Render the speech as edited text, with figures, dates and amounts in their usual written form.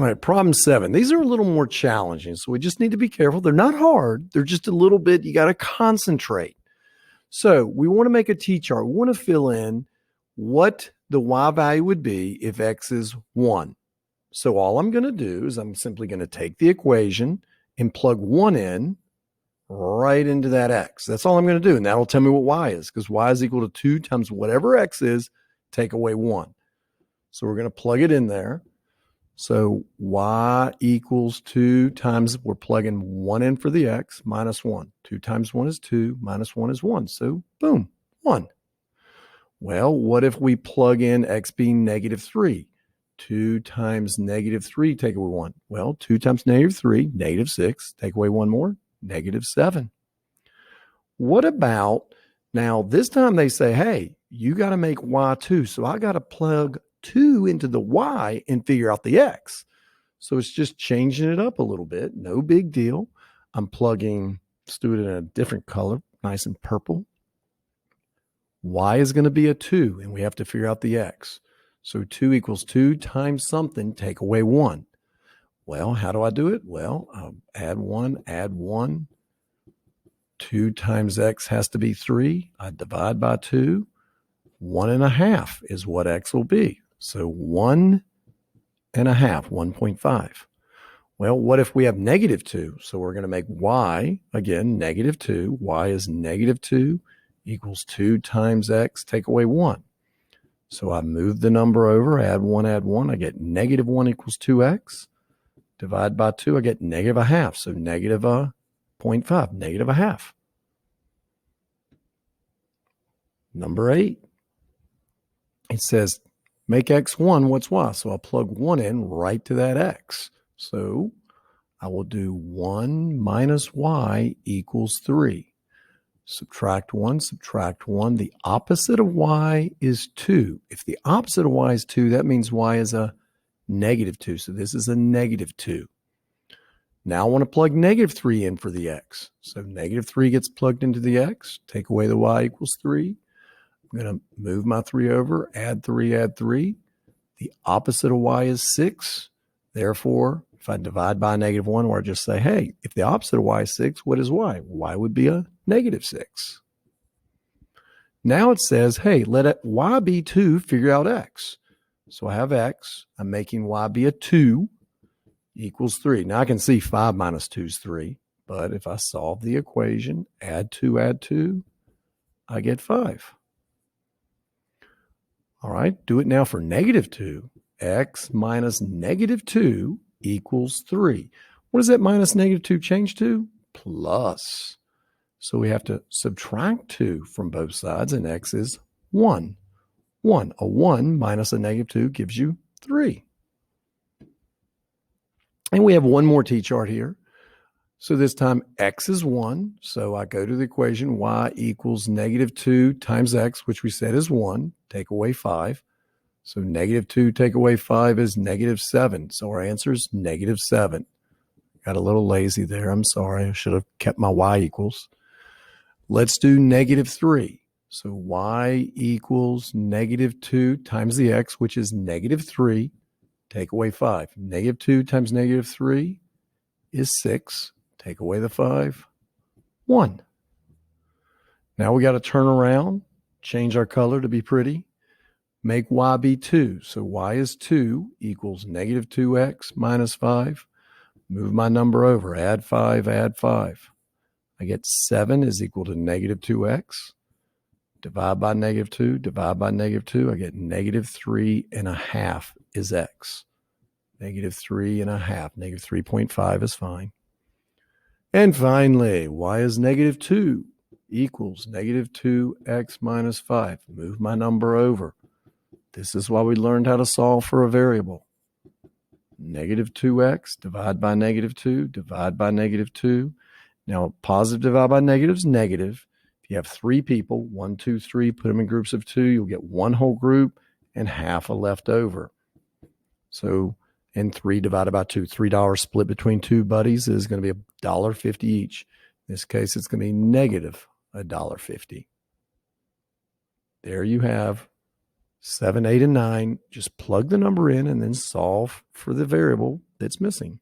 All right, problem 7. These are a little more challenging, so we just need to be careful. They're not hard. They're just a little bit, you got to concentrate. So we want to make a t-chart. We want to fill in what the y value would be if x is 1. So all I'm going to do is I'm simply going to take the equation and plug 1 in right into that x. That's all I'm going to do. And that'll tell me what y is, because y is equal to 2 times whatever x is, take away 1. So we're going to plug it in there. So y equals 2 times, we're plugging 1 in for the x, minus 1. 2 times 1 is 2, minus 1 is 1. So boom, 1. Well, what if we plug in x being negative 3? 2 times negative 3, take away 1. Well, 2 times negative 3, negative 6. Take away 1 more, negative 7. What about, now this time they say, hey, you got to make y 2. So I got to plug 2 into the y and figure out the x. So it's just changing it up a little bit. No big deal. I'm plugging, let's do it in a different color, nice and purple. Y is going to be a 2, and we have to figure out the x. So 2 equals 2 times something, take away 1. Well, how do I do it? Well, I'll add 1. 2 times x has to be 3. I divide by 2. 1.5 is what x will be. So 1.5, 1.5. Well, what if we have negative 2? So we're going to make y, again, negative 2. Y is negative 2 equals 2 times x, take away 1. So I move the number over, add 1. I get negative 1 equals 2x. Divide by 2, I get negative 1/2. So negative 0.5, negative 1/2. Number 8. It says, make x 1, what's y? So I'll plug 1 in right to that x. So I will do 1 minus y equals 3. Subtract 1. The opposite of y is 2. If the opposite of y is 2, that means y is a negative 2. So this is a negative 2. Now I want to plug negative 3 in for the x. So negative 3 gets plugged into the x. Take away the y equals 3. I'm going to move my 3 over, add 3. The opposite of y is 6. Therefore, if I divide by negative 1, or I just say, hey, if the opposite of y is 6, what is y? Y would be a negative 6. Now it says, hey, let y be 2, figure out x. So I have x. I'm making y be a 2 equals 3. Now I can see 5 minus 2 is 3. But if I solve the equation, add 2, I get 5. All right, do it now for negative 2. X minus negative 2 equals 3. What does that minus negative 2 change to? Plus. So we have to subtract 2 from both sides, and x is 1. 1. A 1 minus a negative 2 gives you 3. And we have one more t-chart here. So this time x is 1. So I go to the equation y equals negative 2 times x, which we said is 1. Take away 5. So negative 2 take away 5 is negative 7. So our answer is negative 7. Got a little lazy there. I'm sorry. I should have kept my y equals. Let's do negative 3. So y equals negative 2 times the x, which is negative 3. Take away 5. Negative 2 times negative 3 is 6. Take away the 5, 1. Now we got to turn around, change our color to be pretty. Make y be 2. So y is 2 equals negative 2x minus 5. Move my number over, add 5. I get 7 is equal to negative 2x. Divide by negative 2. I get negative 3.5 is x. Negative 3.5. Negative 3.5 is fine. And finally, y is negative 2 equals negative 2x minus 5. Move my number over. This is why we learned how to solve for a variable. Negative 2x, divide by negative 2, divide by negative 2. Now, positive divided by negative is negative. If you have 3 people, 1, 2, 3, put them in groups of 2, you'll get one whole group and half a left over. So, and 3 divided by 2, $3 split between 2 buddies is going to be $1.50 each. In this case, it's going to be negative $1.50. There you have 7, 8, and 9, just plug the number in and then solve for the variable that's missing.